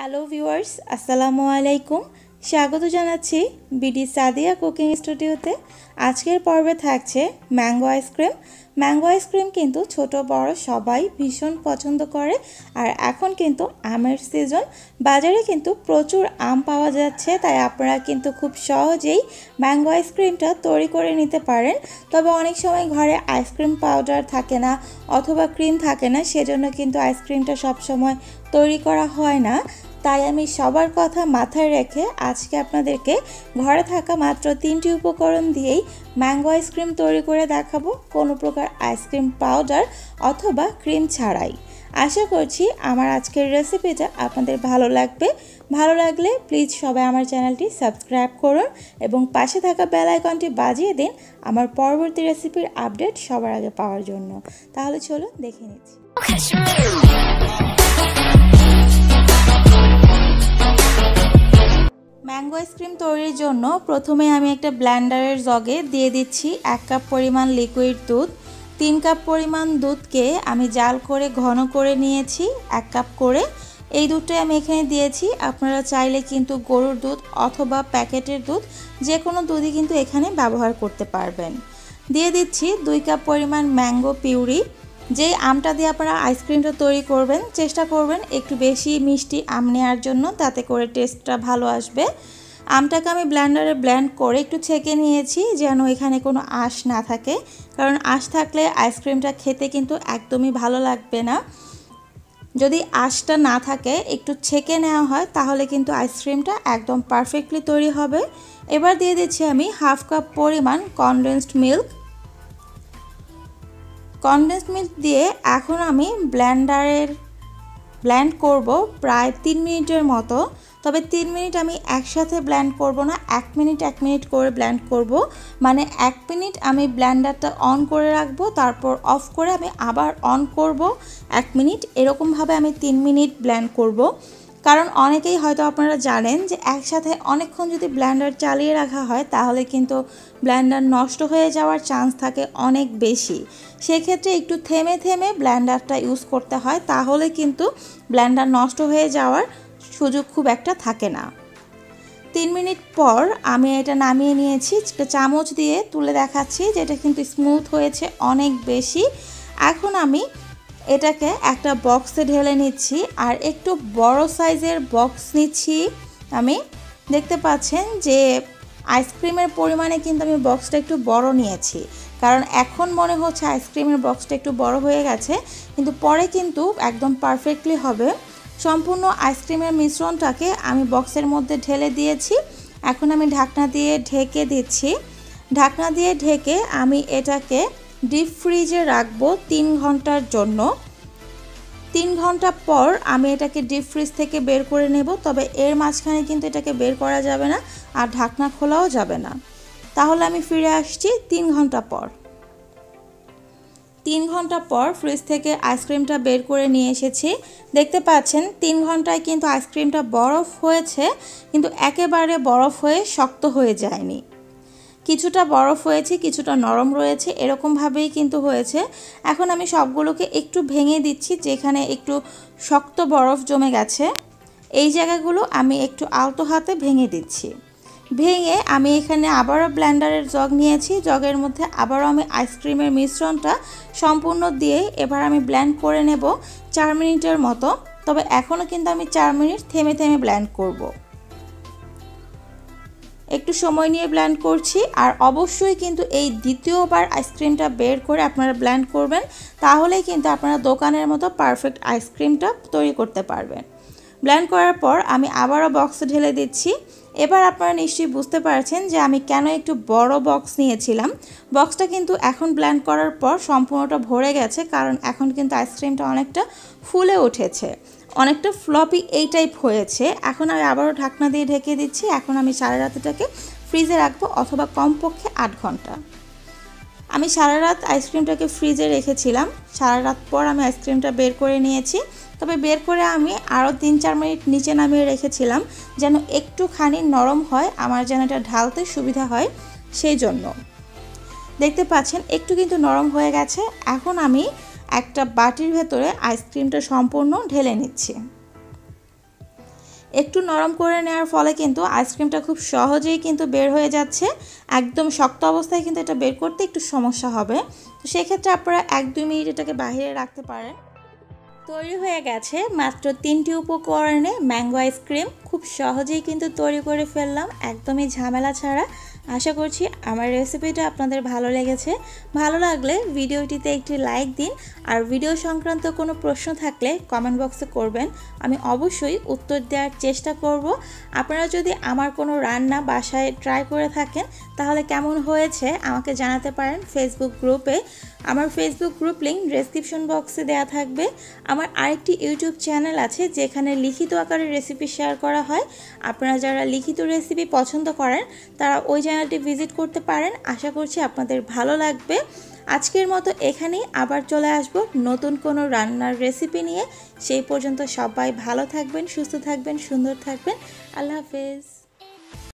Hello viewers, আসসালামু আলাইকুম। স্বাগত জানাচ্ছি বিডি সাদিয়া কুকিং স্টুডিওতে। আজকের পর্বে থাকছে ম্যাঙ্গো আইসক্রিম। ম্যাঙ্গো আইসক্রিম কিন্তু ছোট বড় সবাই ভীষণ পছন্দ করে। আর এখন কিন্তু আমের সিজন, বাজারে কিন্তু প্রচুর আম পাওয়া যাচ্ছে, তাই আপনারা কিন্তু খুব সহজেই ম্যাঙ্গো আইসক্রিমটা তৈরি করে নিতে পারেন। তবে অনেক সময় ঘরে আইসক্রিম পাউডার থাকে না অথবা ক্রিম থাকে না, সেজন্য কিন্তু আইসক্রিমটা সবসময় তৈরি করা হয় না। তাই আমি সবার কথা মাথায় রেখে আজকে আপনাদেরকে ঘরে থাকা মাত্র 3টি উপকরণ দিয়েই ম্যাঙ্গো আইসক্রিম তৈরি করে দেখাবো, কোনো প্রকার আইসক্রিম পাউডার অথবা ক্রিম ছাড়াই। আশা করছি আমার আজকের রেসিপিটা আপনাদের ভালো লাগবে। ভালো লাগলে প্লিজ সবাই আমার চ্যানেলটি সাবস্ক্রাইব করুন এবং পাশে থাকা বেল আইকনটি বাজিয়ে দিন আমার পরবর্তী রেসিপির আপডেট সবার আগে পাওয়ার জন্য। তাহলে চলো দেখে নিচ্ছি। ম্যাঙ্গো আইসক্রিম তৈরির জন্য প্রথমে আমি একটা ব্লেন্ডারের জগে দিয়ে দিচ্ছি 1 কাপ পরিমাণ লিকুইড দুধ। 3 কাপ পরিমাণ দুধকে আমি জাল করে ঘন করে নিয়েছি 1 কাপ করে। এই দুধটাই আমি এখানে দিয়েছি। আপনারা চাইলে কিন্তু গরুর দুধ অথবা প্যাকেটের দুধ, যে কোনো দুধই কিন্তু এখানে ব্যবহার করতে পারবেন। দিয়ে দিচ্ছি 2 কাপ পরিমাণ ম্যাঙ্গো পিউরি। যেই আমটা দিয়ে আপনারা আইসক্রিমটা তৈরি করবেন চেষ্টা করবেন একটু বেশি মিষ্টি আম নেওয়ার জন্য, তাতে করে টেস্টটা ভালো আসবে। আমটাকে আমি ব্লেন্ডারে ব্লেন্ড করে একটু ছেঁকে নিয়েছি যেন এখানে কোনো আঁশ না থাকে, কারণ আঁশ থাকলে আইসক্রিমটা খেতে কিন্তু একদমই ভালো লাগবে না। যদি আঁশটা না থাকে একটু ছেঁকে নেওয়া হয় তাহলে কিন্তু আইসক্রিমটা একদম পারফেক্টলি তৈরি হবে। এবার দিয়ে দিচ্ছি আমি 1/2 কাপ পরিমাণ কনডেন্সড মিল্ক। কনডেন্সড মিল্ক দিয়ে এখন আমি ব্লেন্ড করব প্রায় 3 মিনিটের মতো। তবে 3 মিনিট আমি একসাথে ব্লেন্ড করব না, 1 মিনিট 1 মিনিট করে ব্লেন্ড করব। মানে 1 মিনিট আমি ব্লেন্ডারটা অন করে রাখবো, তারপর অফ করে আমি আবার অন করব 1 মিনিট, এরকমভাবে আমি 3 মিনিট ব্লেন্ড করব। কারণ অনেকেই হয়তো আপনারা জানেন যে একসাথে অনেকক্ষণ যদি ব্লেন্ডার চালিয়ে রাখা হয় তাহলে কিন্তু ব্লেন্ডার নষ্ট হয়ে যাওয়ার চান্স থাকে অনেক বেশি। সেক্ষেত্রে একটু থেমে থেমে ব্লেন্ডারটা ইউজ করতে হয়, তাহলে কিন্তু ব্লেন্ডার নষ্ট হয়ে যাওয়ার সুযোগ খুব একটা থাকে না। 3 মিনিট পর আমি এটা নামিয়ে নিয়েছি। চামচ দিয়ে তুলে দেখাচ্ছি যে এটা কিন্তু স্মুথ হয়েছে অনেক বেশি। এখন আমি এটাকে একটা বক্সে ঢেলে নিচ্ছি, আর একটু বড় সাইজের বক্স নিচ্ছি আমি। দেখতে পাচ্ছেন যে আইসক্রিমের পরিমাণে কিন্তু আমি বক্সটা একটু বড় নিয়েছি, কারণ এখন মনে হচ্ছে আইসক্রিমের বক্সটা একটু বড় হয়ে গেছে, কিন্তু পরে কিন্তু একদম পারফেক্টলি হবে। সম্পূর্ণ আইসক্রিমের মিশ্রণটাকে আমি বক্সের মধ্যে ঢেলে দিয়েছি। এখন আমি ঢাকনা দিয়ে ঢেকে দিচ্ছি। ঢাকনা দিয়ে ঢেকে আমি এটাকে ডিপ ফ্রিজে রাখবো 3 ঘন্টার জন্য। 3 ঘন্টা পর আমি এটাকে ডিপ ফ্রিজ থেকে বের করে নেব। তবে এর মাঝখানে কিন্তু এটাকে বের করা যাবে না, আর ঢাকনা খোলাও যাবে না। তাহলে আমি ফিরে আসছি 3 ঘন্টা পর। 3 ঘন্টা পর ফ্রিজ থেকে আইসক্রিমটা বের করে নিয়ে এসেছি। দেখতে পাচ্ছেন 3 ঘন্টায় কিন্তু আইসক্রিমটা বরফ হয়েছে, কিন্তু একেবারে বরফ হয়ে শক্ত হয়ে যায়নি। কিছুটা বরফ হয়েছে, কিছুটা নরম রয়েছে, এরকমভাবেই কিন্তু হয়েছে। এখন আমি সবগুলোকে একটু ভেঙে দিচ্ছি, যেখানে একটু শক্ত বরফ জমে গেছে এই জায়গাগুলো আমি একটু আলতো হাতে ভেঙে দিচ্ছি। ভেঙে আমি এখানে আবারও ব্লেন্ডারের জগ নিয়েছি। জগের মধ্যে আবারও আমি আইসক্রিমের মিশ্রণটা সম্পূর্ণ দিয়ে এবার আমি ব্লেন্ড করে নেব 4 মিনিটের মতো। তবে এখনও কিন্তু আমি 4 মিনিট থেমে থেমে ব্লেন্ড করব। একটু সময় নিয়ে ব্লেন্ড করছি। আর অবশ্যই কিন্তু এই দ্বিতীয়বার আইসক্রিমটা বের করে আপনারা ব্লেন্ড করবেন, তাহলেই কিন্তু আপনারা দোকানের মতো পারফেক্ট আইসক্রিমটা তৈরি করতে পারবেন। ব্লেন্ড করার পর আমি আবারও বক্সে ঢেলে দিচ্ছি। এবার আপনারা নিশ্চয়ই বুঝতে পারছেন যে আমি কেন একটু বড় বক্স নিয়েছিলাম। বক্সটা কিন্তু এখন ব্লেন্ড করার পর সম্পূর্ণটা ভরে গেছে, কারণ এখন কিন্তু আইসক্রিমটা অনেকটা ফুলে উঠেছে, অনেকটা ফ্লপি এই টাইপ হয়েছে। এখন আমি আবারও ঢাকনা দিয়ে ঢেকে দিচ্ছি। এখন আমি সারা রাতটাকে ফ্রিজে রাখবো, অথবা কমপক্ষে 8 ঘন্টা। আমি সারা রাত আইসক্রিমটাকে ফ্রিজে রেখেছিলাম। সারা রাত পর আমি আইসক্রিমটা বের করে নিয়েছি। তবে বের করে আমি আরও 3-4 মিনিট নিচে নামিয়ে রেখেছিলাম যেন একটুখানি নরম হয়, আমার যেন এটা ঢালতে সুবিধা হয় সেই জন্য। দেখতে পাচ্ছেন একটু কিন্তু নরম হয়ে গেছে। এখন আমি একটা বাটির ভেতরে আইসক্রিমটা সম্পূর্ণ ঢেলে নিচ্ছি। একটু নরম করে নেওয়ার ফলে কিন্তু আইসক্রিমটা খুব সহজেই কিন্তু বের হয়ে যাচ্ছে। একদম শক্ত অবস্থায় কিন্তু এটা বের করতে একটু সমস্যা হবে। তো সেক্ষেত্রে আপনারা 1-2 মিনিট এটাকে বাইরে রাখতে পারেন। তৈরি হয়ে গেছে মাত্র 3টি উপকরণে ম্যাঙ্গো আইসক্রিম। খুব সহজেই কিন্তু তৈরি করে ফেললাম, একদমই ঝামেলা ছাড়া। আশা করছি আমার রেসিপিটা আপনাদের ভালো লেগেছে। ভালো লাগলে ভিডিওটিতে একটি লাইক দিন, আর ভিডিও সংক্রান্ত কোনো প্রশ্ন থাকলে কমেন্ট বক্সে করবেন, আমি অবশ্যই উত্তর দেওয়ার চেষ্টা করব। আপনারা যদি আমার কোনো রান্না বাসায় ট্রাই করে থাকেন তাহলে কেমন হয়েছে আমাকে জানাতে পারেন ফেসবুক গ্রুপে। আমার ফেসবুক গ্রুপ লিঙ্ক ডেসক্রিপশন বক্সে দেওয়া থাকবে। আমার আরেকটি ইউটিউব চ্যানেল আছে যেখানে লিখিত আকারে রেসিপি শেয়ার করা হয়। আপনারা যারা লিখিত রেসিপি পছন্দ করেন তারা ওই চ্যানেলটি ভিজিট করতে পারেন। আশা করছি আপনাদের ভালো লাগবে। আজকের মতো এখানেই, আবার চলে আসব নতুন কোনো রান্নার রেসিপি নিয়ে। সেই পর্যন্ত সবাই ভালো থাকবেন, সুস্থ থাকবেন, সুন্দর থাকবেন। আল্লাহ হাফেজ।